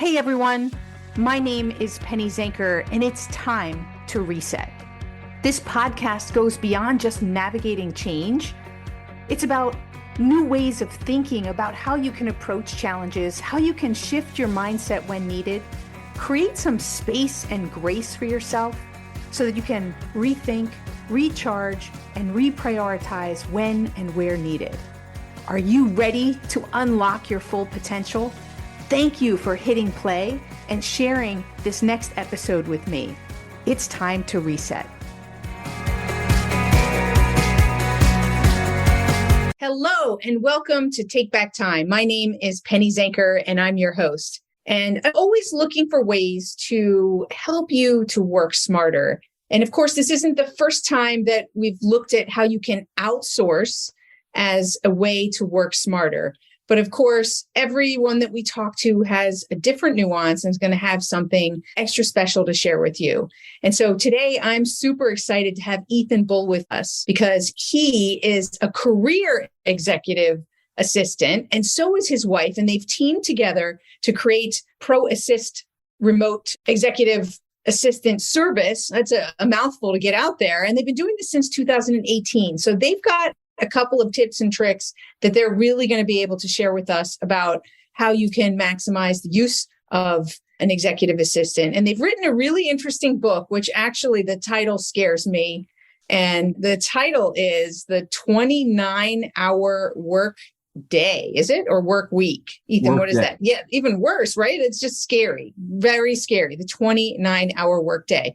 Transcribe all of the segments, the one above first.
Hey everyone, my name is Penny Zenker, and it's time to reset. This podcast goes beyond just navigating change. It's about new ways of thinking about how you can approach challenges, how you can shift your mindset when needed, create some space and grace for yourself so that you can rethink, recharge, and reprioritize when and where needed. Are you ready to unlock your full potential? Thank you for hitting play and sharing this next episode with me. It's time to reset. Hello and welcome to Take Back Time. My name is Penny Zenker and I'm your host. And I'm always looking for ways to help you to work smarter. And of course, this isn't the first time that we've looked at how you can outsource as a way to work smarter. But of course, everyone that we talk to has a different nuance and is going to have something extra special to share with you. And so today I'm super excited to have Ethan Bull with us because he is a career executive assistant and so is his wife. And they've teamed together to create Pro Assist remote executive assistant service. That's a mouthful to get out there. And they've been doing this since 2018. So they've got a couple of tips and tricks that they're really going to be able to share with us about how you can maximize the use of an executive assistant. And they've written a really interesting book, which actually the title scares me. And the title is The 29-Hour Work Day. Is it? Or work week? Ethan, what is that? Yeah, even worse, right? It's just scary, very scary. The 29-hour work day.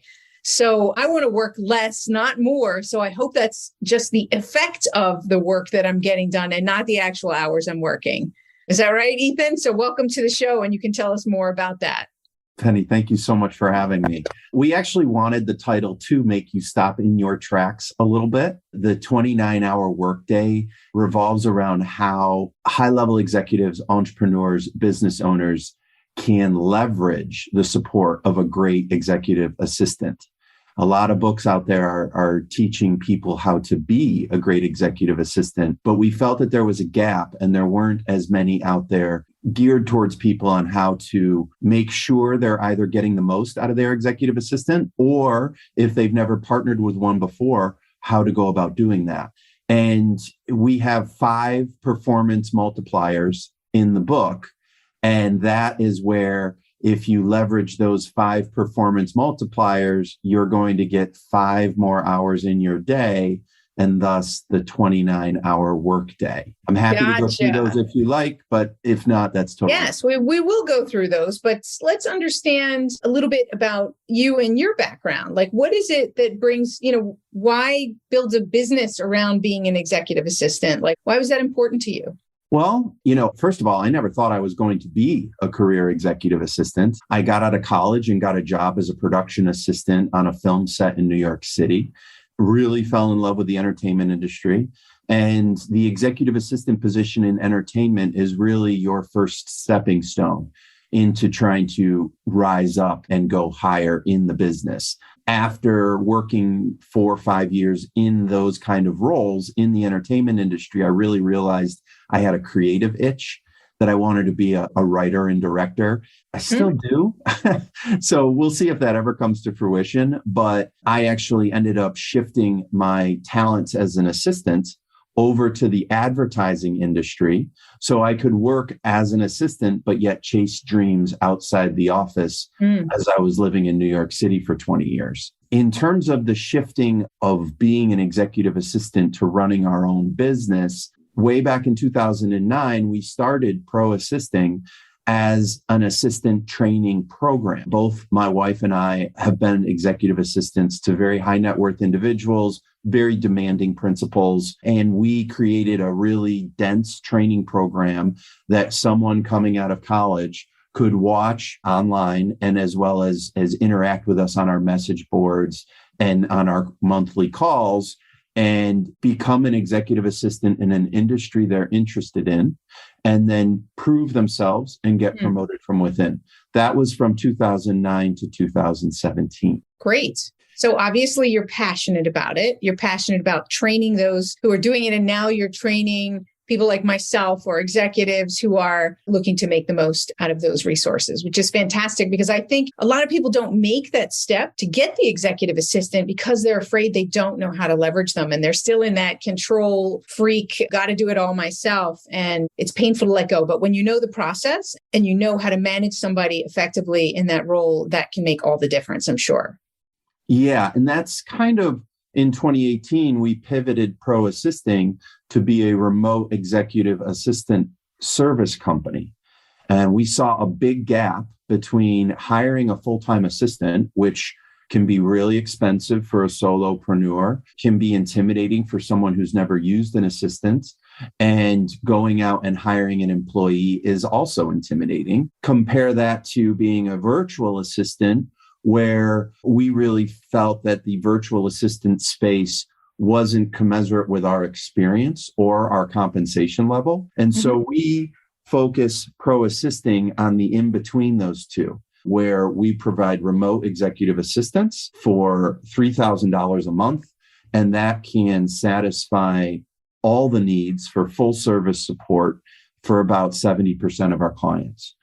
So I want to work less, not more. So I hope that's just the effect of the work that I'm getting done and not the actual hours I'm working. Is that right, Ethan? So welcome to the show and you can tell us more about that. Penny, thank you so much for having me. We actually wanted the title to make you stop in your tracks a little bit. The 29-hour workday revolves around how high-level executives, entrepreneurs, business owners can leverage the support of a great executive assistant. A lot of books out there are teaching people how to be a great executive assistant, but we felt that there was a gap and there weren't as many out there geared towards people on how to make sure they're either getting the most out of their executive assistant, or if they've never partnered with one before, how to go about doing that. And we have 5 performance multipliers in the book. And that is where if you leverage those 5 performance multipliers, you're going to get 5 more hours in your day and thus the 29-hour workday. I'm happy to go through those if you like, but if not, that's totally Yes, we will go through those, but let's understand a little bit about you and your background. Like, what is it that brings, why build a business around being an executive assistant? Like, why was that important to you? Well, first of all, I never thought I was going to be a career executive assistant. I got out of college and got a job as a production assistant on a film set in New York City. Really fell in love with the entertainment industry. And the executive assistant position in entertainment is really your first stepping stone into trying to rise up and go higher in the business. After working 4 or 5 years in those kind of roles in the entertainment industry, I really realized I had a creative itch, that I wanted to be a writer and director. I still do. So we'll see if that ever comes to fruition. But I actually ended up shifting my talents as an assistant over to the advertising industry so I could work as an assistant, but yet chase dreams outside the office as I was living in New York City for 20 years. In terms of the shifting of being an executive assistant to running our own business, way back in 2009, we started Pro Assisting as an assistant training program. Both my wife and I have been executive assistants to very high net worth individuals, very demanding principals. And we created a really dense training program that someone coming out of college could watch online and as well as interact with us on our message boards and on our monthly calls and become an executive assistant in an industry they're interested in, and then prove themselves and get promoted from within. That was from 2009 to 2017. Great. So obviously you're passionate about it. You're passionate about training those who are doing it. And now you're training people like myself or executives who are looking to make the most out of those resources, which is fantastic because I think a lot of people don't make that step to get the executive assistant because they're afraid they don't know how to leverage them. And they're still in that control freak, got to do it all myself. And it's painful to let go. But when you know the process and you know how to manage somebody effectively in that role, that can make all the difference, I'm sure. Yeah. And that's kind of in 2018, we pivoted Pro Assisting to be a remote executive assistant service company. And we saw a big gap between hiring a full-time assistant, which can be really expensive for a solopreneur, can be intimidating for someone who's never used an assistant, and going out and hiring an employee is also intimidating. Compare that to being a virtual assistant, where we really felt that the virtual assistant space wasn't commensurate with our experience or our compensation level. And so we focus Pro Assisting on the in-between those two, where we provide remote executive assistance for $3,000 a month, and that can satisfy all the needs for full service support for about 70% of our clients.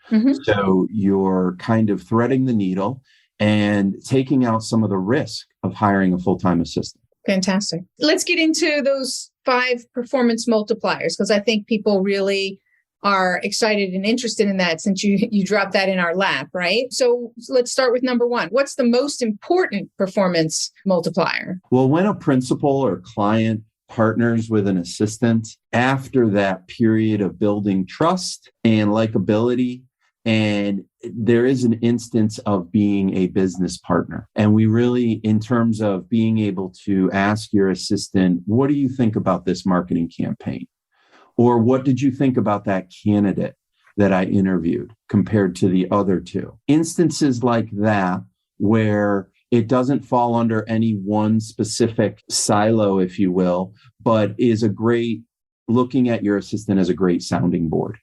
So you're kind of threading the needle and taking out some of the risk of hiring a full-time assistant. Fantastic. Let's get into those 5 performance multipliers, because I think people really are excited and interested in that since you dropped that in our lap, right? So let's start with number 1. What's the most important performance multiplier? Well, when a principal or client partners with an assistant, after that period of building trust and likability, and there is an instance of being a business partner. And we really, in terms of being able to ask your assistant, what do you think about this marketing campaign? Or what did you think about that candidate that I interviewed compared to the other 2? Instances like that, where it doesn't fall under any one specific silo, if you will, but is a great, looking at your assistant as a great sounding board.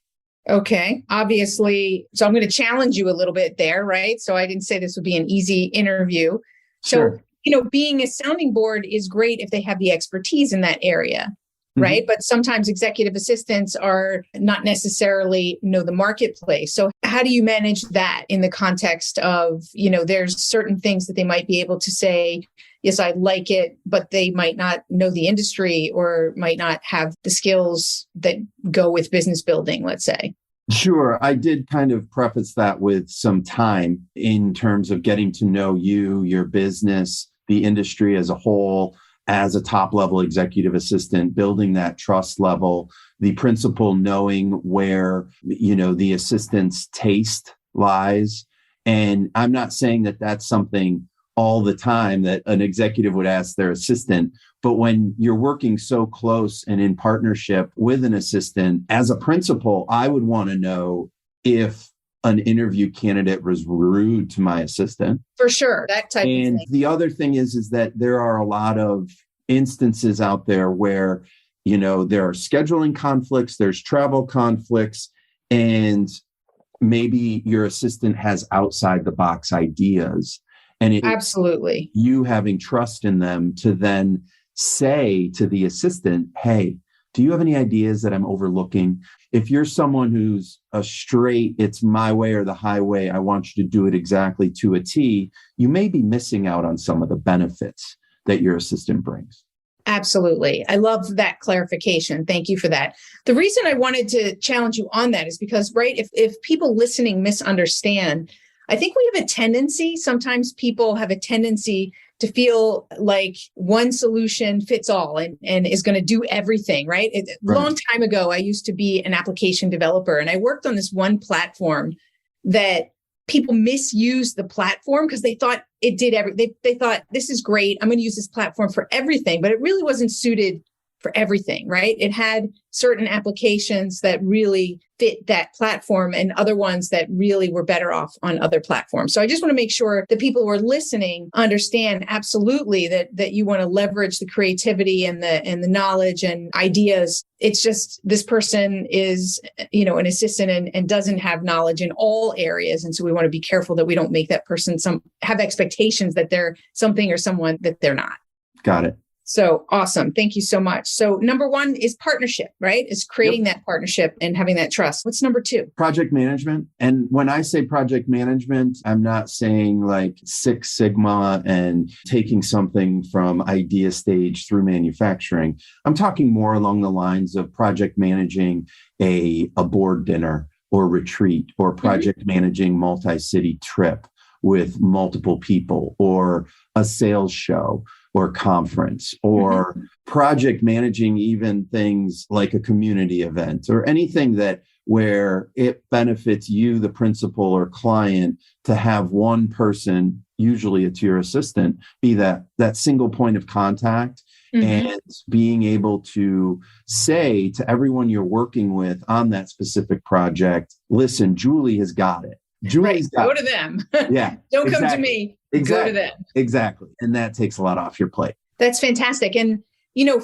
Okay, obviously. So I'm going to challenge you a little bit there, right? So I didn't say this would be an easy interview. Sure. So, being a sounding board is great if they have the expertise in that area, right? But sometimes executive assistants are not necessarily know the marketplace. So how do you manage that in the context of, there's certain things that they might be able to say, yes, I like it, but they might not know the industry or might not have the skills that go with business building, let's say. Sure. I did kind of preface that with some time in terms of getting to know you, your business, the industry as a whole, as a top level executive assistant, building that trust level, the principal knowing where, the assistant's taste lies. And I'm not saying that that's something all the time that an executive would ask their assistant. But when you're working so close and in partnership with an assistant, as a principal, I would want to know if an interview candidate was rude to my assistant. For sure. That type of thing. And the other thing is that there are a lot of instances out there where, there are scheduling conflicts, there's travel conflicts, and maybe your assistant has outside the box ideas. And absolutely, you having trust in them to then say to the assistant, hey, do you have any ideas that I'm overlooking? If you're someone who's a straight, it's my way or the highway, I want you to do it exactly to a T, you may be missing out on some of the benefits that your assistant brings. Absolutely. I love that clarification. Thank you for that. The reason I wanted to challenge you on that is because, right, if people listening misunderstand, I think we have a tendency, sometimes people have a tendency to feel like one solution fits all and is going to do everything, right? Long time ago, I used to be an application developer, and I worked on this one platform that people misused the platform because they thought it did everything. They thought, this is great, I'm going to use this platform for everything, but it really wasn't suited for everything, right? It had certain applications that really fit that platform and other ones that really were better off on other platforms. So I just want to make sure that people who are listening understand absolutely that you want to leverage the creativity and the knowledge and ideas. It's just this person is, an assistant and doesn't have knowledge in all areas. And so we want to be careful that we don't make that person have expectations that they're something or someone that they're not. Got it. So awesome. Thank you so much. So number one is partnership, right? Is creating that partnership and having that trust. What's number two? Project management. And when I say project management, I'm not saying like Six Sigma and taking something from idea stage through manufacturing. I'm talking more along the lines of project managing a board dinner or retreat, or project managing multi-city trip with multiple people, or a sales show or conference, or project managing even things like a community event or anything that where it benefits you, the principal or client, to have one person, usually it's your assistant, be that single point of contact. And being able to say to everyone you're working with on that specific project, listen, Julie has got it. Julie's got Go to them. Yeah. Don't come to me. Go to them. Exactly. And that takes a lot off your plate. That's fantastic. And,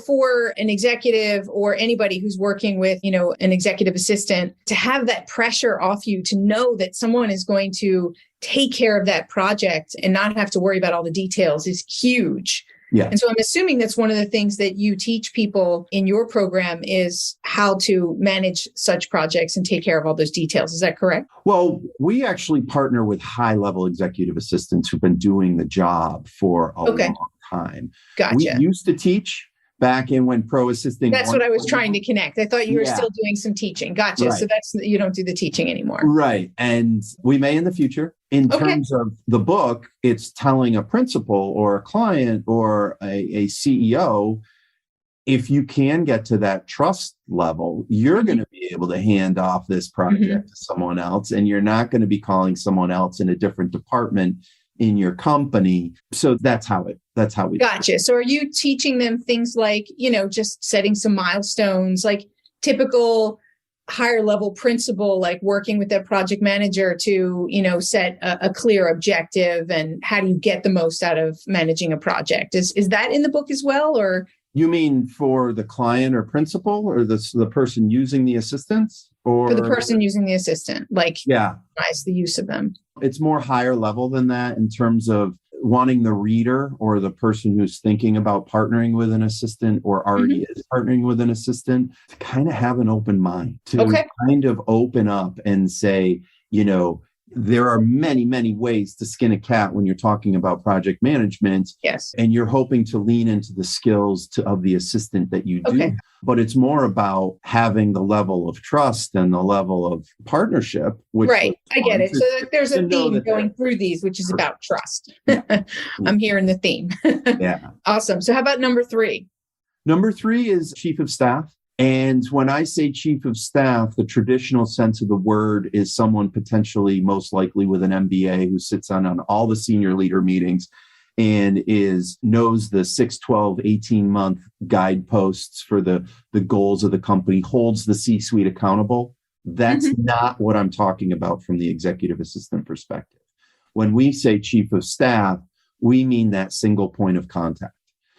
for an executive or anybody who's working with, an executive assistant, to have that pressure off you, to know that someone is going to take care of that project and not have to worry about all the details is huge. Yeah. And so I'm assuming that's one of the things that you teach people in your program is how to manage such projects and take care of all those details. Is that correct? Well, we actually partner with high-level executive assistants who've been doing the job for a long time. Gotcha. We used to teach back in when Pro Assisting. That's what I was trying to connect. I thought you were still doing some teaching. Gotcha. Right. So you don't do the teaching anymore. Right. And we may in the future. In terms of the book, it's telling a principal or a client or a CEO, if you can get to that trust level, you're going to be able to hand off this project to someone else, and you're not going to be calling someone else in a different department in your company. So that's how we Gotcha. So are you teaching them things like, just setting some milestones, like typical higher level principle, like working with that project manager to, set a clear objective, and how do you get the most out of managing a project? Is that in the book as well? Or you mean for the client or principal, or the person using the assistants, or for the person using the assistant, like the use of them? It's more higher level than that in terms of wanting the reader or the person who's thinking about partnering with an assistant or already is partnering with an assistant to kind of have an open mind, to kind of open up and say, there are many, many ways to skin a cat when you're talking about project management. Yes. And you're hoping to lean into the skills of the assistant that you do. But it's more about having the level of trust and the level of partnership. Which I get it. So there's a theme going through these, which is about trust. I'm hearing the theme. Awesome. So how about number three? Number three is chief of staff. And when I say chief of staff, the traditional sense of the word is someone potentially most likely with an MBA who sits on all the senior leader meetings and knows the 6, 12, 18-month guideposts for the goals of the company, holds the C-suite accountable. That's not what I'm talking about from the executive assistant perspective. When we say chief of staff, we mean that single point of contact,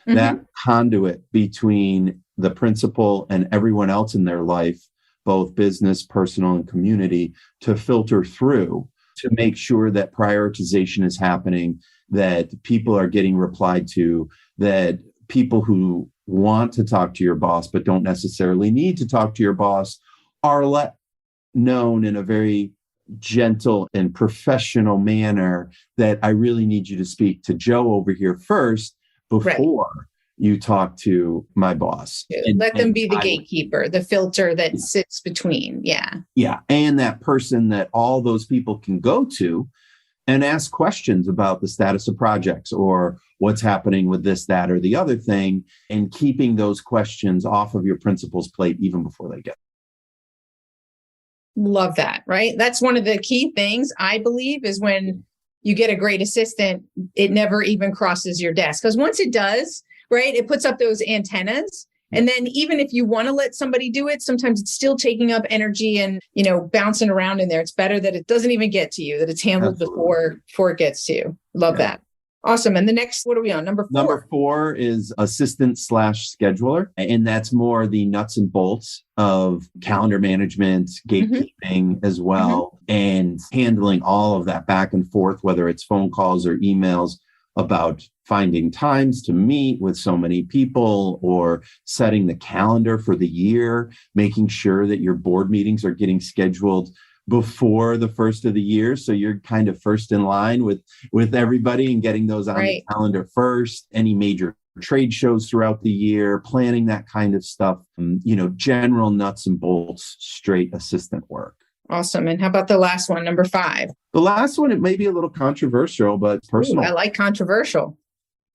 that conduit between the principal and everyone else in their life, both business, personal, and community, to filter through to make sure that prioritization is happening, that people are getting replied to, that people who want to talk to your boss but don't necessarily need to talk to your boss are let known in a very gentle and professional manner that I really need you to speak to Joe over here first before you talk to my boss. Let them be the gatekeeper, the filter that sits between. Yeah. And that person that all those people can go to and ask questions about the status of projects or what's happening with this, that, or the other thing, and keeping those questions off of your principal's plate even before they get. Love that, right? That's one of the key things, I believe, is when you get a great assistant, it never even crosses your desk. Because once it does, right, it puts up those antennas. And then even if you want to let somebody do it, sometimes it's still taking up energy and, bouncing around in there. It's better that it doesn't even get to you, that it's handled before it gets to you. Love that. Awesome. And the next, what are we on? Number 4? Number 4 is assistant/scheduler. And that's more the nuts and bolts of calendar management, gatekeeping as well, and handling all of that back and forth, whether it's phone calls or emails about finding times to meet with so many people or setting the calendar for the year, making sure that your board meetings are getting scheduled before the first of the year. So you're kind of first in line with everybody and getting those on the calendar first. Any major trade shows throughout the year, planning that kind of stuff, general nuts and bolts, straight assistant work. Awesome. And how about the last one, number 5? The last one, it may be a little controversial, but personal. Ooh, I like controversial.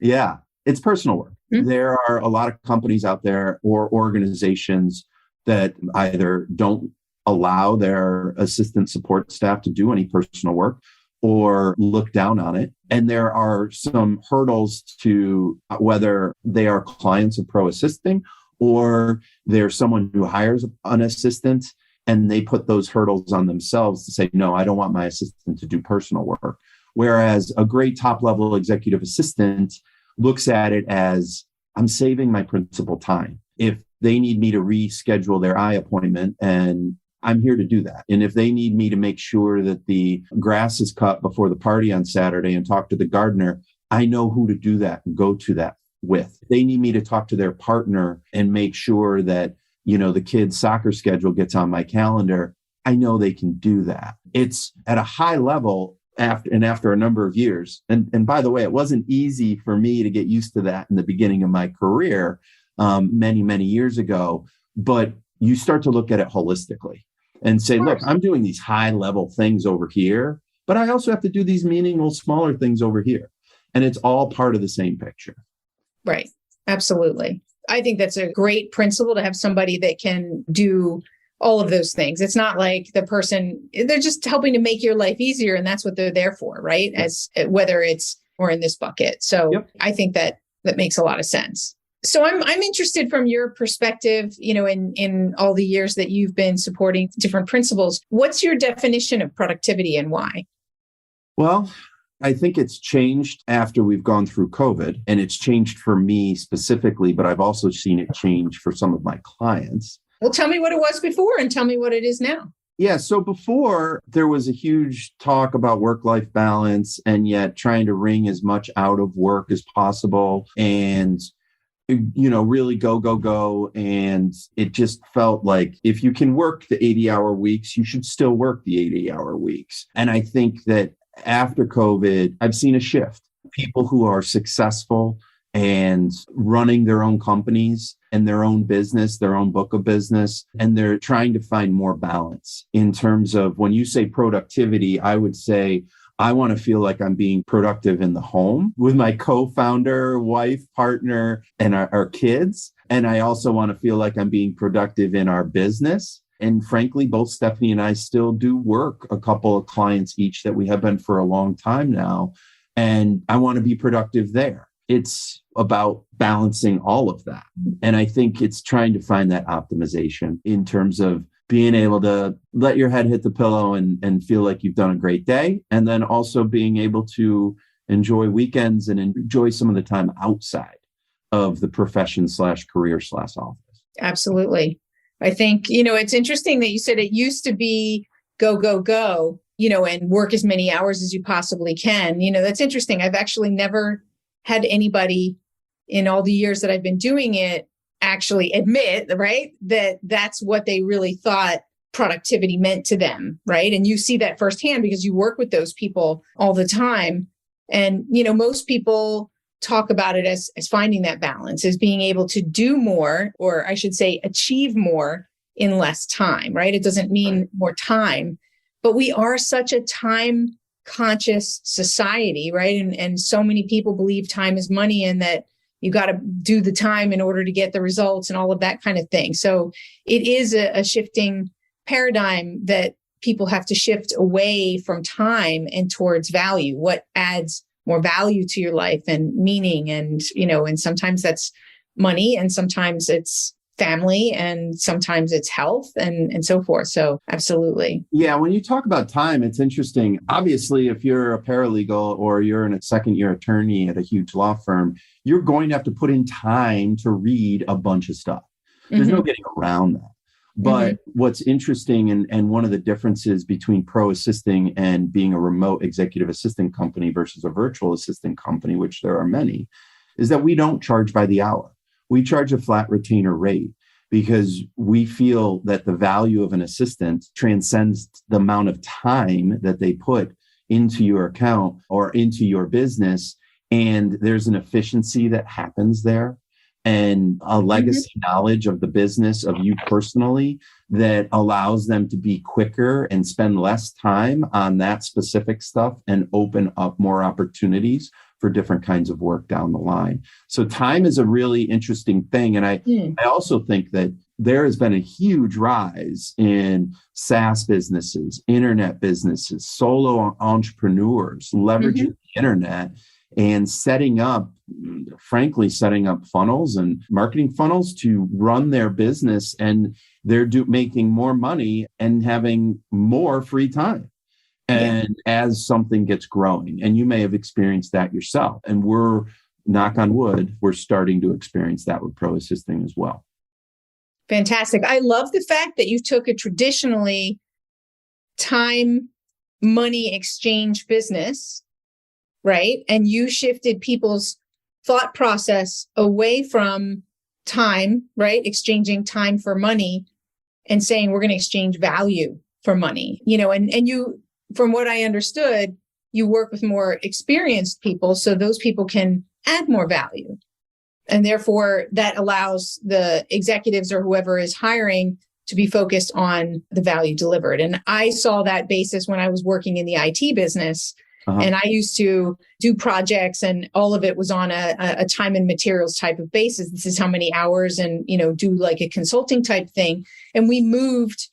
Yeah, it's personal work. Mm-hmm. There are a lot of companies out there or organizations that either don't allow their assistant support staff to do any personal work or look down on it. And there are some hurdles to whether they are clients of Pro Assisting or they're someone who hires an assistant and they put those hurdles on themselves to say, no, I don't want my assistant to do personal work. Whereas a great top-level executive assistant looks at it as, I'm saving my principal time. If they need me to reschedule their eye appointment, and I'm here to do that. And if they need me to make sure that the grass is cut before the party on Saturday and talk to the gardener, I know who to do that and go to that with. If they need me to talk to their partner and make sure that the kids' soccer schedule gets on my calendar, I know they can do that. It's at a high level after a number of years. And by the way, it wasn't easy for me to get used to that in the beginning of my career, many, many years ago. But you start to look at it holistically and say, look, I'm doing these high level things over here, but I also have to do these meaningful, smaller things over here. And it's all part of the same picture. Right. Absolutely. I think that's a great principle to have somebody that can do all of those things. It's not like the person, they're just helping to make your life easier. And that's what they're there for, right? As whether it's or in this bucket. So I think that makes a lot of sense. So I'm interested from your perspective, in all the years that you've been supporting different principles, what's your definition of productivity and why? Well, I think it's changed after we've gone through COVID, and it's changed for me specifically, but I've also seen it change for some of my clients. Well, tell me what it was before and tell me what it is now. Yeah. So before there was a huge talk about work-life balance and yet trying to wring as much out of work as possible and, really go. And it just felt like if you can work the 80-hour weeks, you should still work the 80-hour weeks. And I think that after COVID, I've seen a shift. People who are successful and running their own companies and their own business, their own book of business, and they're trying to find more balance in terms of when you say productivity, I would say, I want to feel like I'm being productive in the home with my co-founder, wife, partner, and our kids. And I also want to feel like I'm being productive in our business. And frankly, both Stephanie and I still do work a couple of clients each that we have been for a long time now. And I want to be productive there. It's about balancing all of that. And I think it's trying to find that optimization in terms of being able to let your head hit the pillow and feel like you've done a great day. And then also being able to enjoy weekends and enjoy some of the time outside of the profession/career/office. Absolutely. I think, it's interesting that you said it used to be go, and work as many hours as you possibly can. That's interesting. I've actually never had anybody in all the years that I've been doing it actually admit, right, that that's what they really thought productivity meant to them, right? And you see that firsthand because you work with those people all the time. And, most people talk about it as finding that balance, as being able to do more, or I should say achieve more in less time, right? It doesn't mean more time, but we are such a time conscious society, right? And so many people believe time is money and that you got to do the time in order to get the results and all of that kind of thing. So it is a shifting paradigm that people have to shift away from time and towards value. What adds more value to your life and meaning? And, and sometimes that's money and sometimes it's family and sometimes it's health and so forth. So absolutely. Yeah. When you talk about time, it's interesting. Obviously, if you're a paralegal or you're a second year attorney at a huge law firm, you're going to have to put in time to read a bunch of stuff. There's no getting around that. But what's interesting and one of the differences between pro assisting and being a remote executive assistant company versus a virtual assistant company, which there are many, is that we don't charge by the hour. We charge a flat retainer rate because we feel that the value of an assistant transcends the amount of time that they put into your account or into your business. And there's an efficiency that happens there and a legacy knowledge of the business, of you personally, that allows them to be quicker and spend less time on that specific stuff and open up more opportunities for different kinds of work down the line. So time is a really interesting thing. And I also think that there has been a huge rise in SaaS businesses, internet businesses, solo entrepreneurs leveraging the internet and setting up funnels and marketing funnels to run their business. And they're making more money and having more free time. And as something gets growing, and you may have experienced that yourself, and we're, knock on wood, we're starting to experience that with pro assisting as well. Fantastic. I love the fact that you took a traditionally time, money exchange business, right? And you shifted people's thought process away from time, right? Exchanging time for money and saying, we're going to exchange value for money, and you, from what I understood, you work with more experienced people, so those people can add more value. And therefore, that allows the executives or whoever is hiring to be focused on the value delivered. And I saw that basis when I was working in the IT business. And I used to do projects, and all of it was on a time and materials type of basis. This is how many hours, and, do like a consulting type thing. And we moved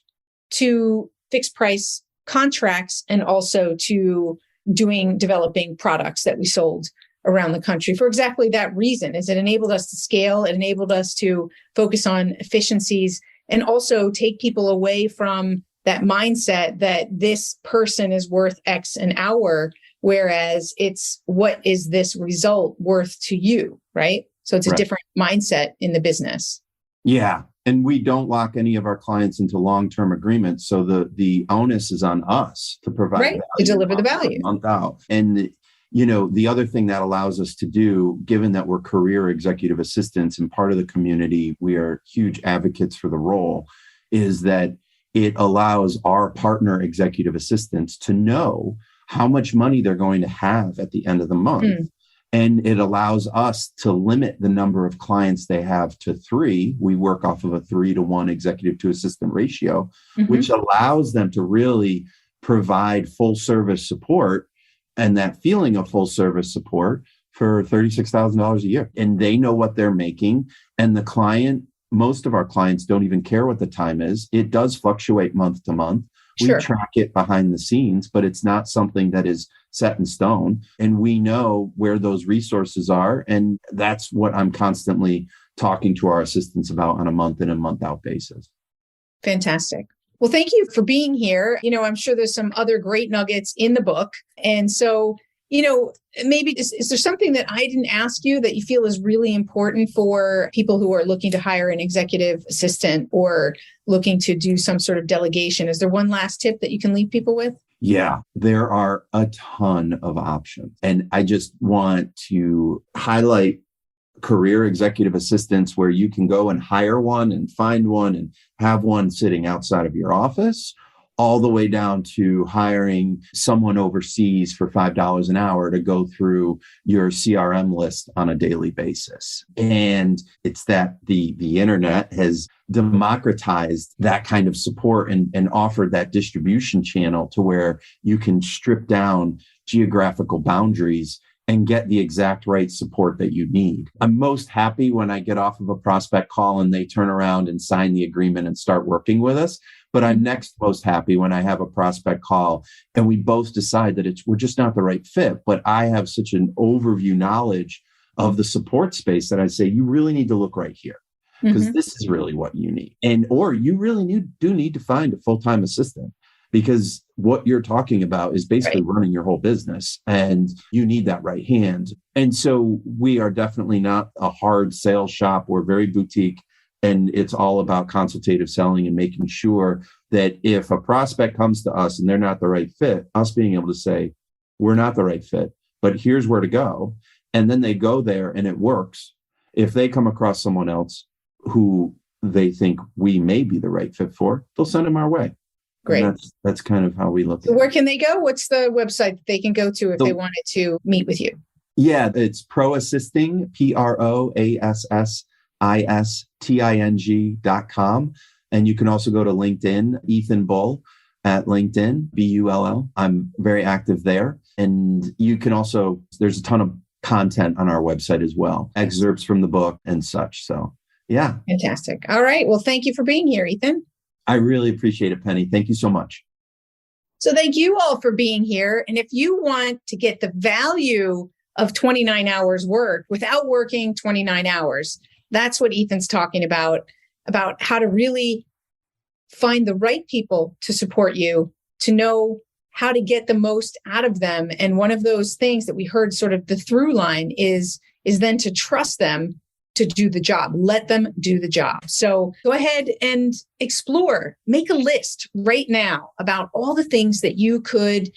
to fixed price contracts and also to developing products that we sold around the country for exactly that reason. Is it enabled us to scale, it enabled us to focus on efficiencies, and also take people away from that mindset that this person is worth X an hour, whereas it's what is this result worth to you, right? So it's a different mindset in the business. Yeah. And we don't lock any of our clients into long-term agreements. So the onus is on us to provide value, to deliver the value month out. And, the other thing that allows us to do, given that we're career executive assistants and part of the community, we are huge advocates for the role, is that it allows our partner executive assistants to know how much money they're going to have at the end of the month. And it allows us to limit the number of clients they have to 3. We work off of a 3-to-1 executive to assistant ratio, which allows them to really provide full service support and that feeling of full service support for $36,000 a year. And they know what they're making. And the client, most of our clients don't even care what the time is. It does fluctuate month to month. We track it behind the scenes, but it's not something that is set in stone. And we know where those resources are. And that's what I'm constantly talking to our assistants about on a month in and month out basis. Fantastic. Well, thank you for being here. I'm sure there's some other great nuggets in the book. And so, maybe is there something that I didn't ask you that you feel is really important for people who are looking to hire an executive assistant or looking to do some sort of delegation? Is there one last tip that you can leave people with? Yeah, there are a ton of options. And I just want to highlight career executive assistants where you can go and hire one and find one and have one sitting outside of your office, all the way down to hiring someone overseas for $5 an hour to go through your CRM list on a daily basis. And it's that the internet has democratized that kind of support and offered that distribution channel to where you can strip down geographical boundaries and get the exact right support that you need. I'm most happy when I get off of a prospect call and they turn around and sign the agreement and start working with us. But I'm next most happy when I have a prospect call and we both decide that we're just not the right fit. But I have such an overview knowledge of the support space that I say, you really need to look right here because this is really what you need. Or you really do need to find a full-time assistant, because what you're talking about is basically running your whole business and you need that right hand. And so we are definitely not a hard sales shop. We're very boutique. And it's all about consultative selling and making sure that if a prospect comes to us and they're not the right fit, us being able to say, we're not the right fit, but here's where to go. And then they go there and it works. If they come across someone else who they think we may be the right fit for, they'll send them our way. Great. And that's kind of how we look So at it. where can they go? What's the website that they can go to if they wanted to meet with you? Yeah, it's ProAssisting, ProAssisting.com. And you can also go to LinkedIn, Ethan Bull at LinkedIn, Bull. I'm very active there. And you can also, there's a ton of content on our website as well, excerpts from the book and such. So, yeah. Fantastic. All right. Well, thank you for being here, Ethan. I really appreciate it, Penny. Thank you so much. So thank you all for being here. And if you want to get the value of 29 hours work without working 29 hours, that's what Ethan's talking about how to really find the right people to support you, to know how to get the most out of them. And one of those things that we heard sort of the through line is then to trust them to do the job. Let them do the job. So go ahead and explore, make a list right now about all the things that you could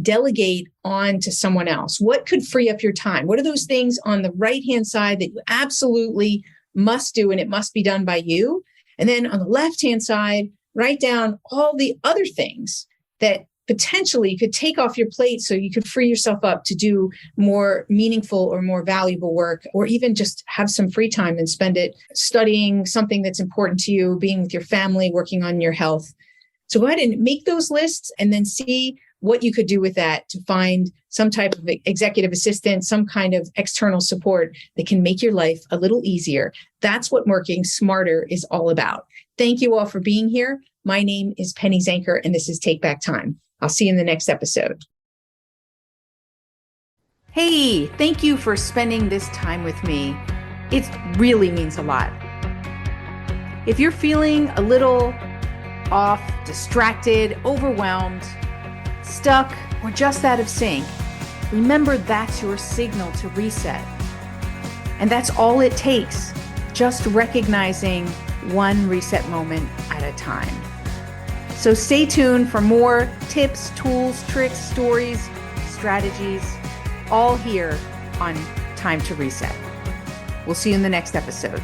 delegate on to someone else. What could free up your time? What are those things on the right-hand side that you absolutely must do and it must be done by you? And then on the left-hand side, write down all the other things that potentially you could take off your plate so you could free yourself up to do more meaningful or more valuable work, or even just have some free time and spend it studying something that's important to you, being with your family, working on your health. So go ahead and make those lists and then see what you could do with that to find some type of executive assistant, some kind of external support that can make your life a little easier. That's what working smarter is all about. Thank you all for being here. My name is Penny Zanker, and this is Take Back Time. I'll see you in the next episode. Hey, thank you for spending this time with me. It really means a lot. If you're feeling a little off, distracted, overwhelmed, stuck, or just out of sync, remember that's your signal to reset. And that's all it takes, just recognizing one reset moment at a time. So stay tuned for more tips, tools, tricks, stories, strategies, all here on Time to Reset. We'll see you in the next episode.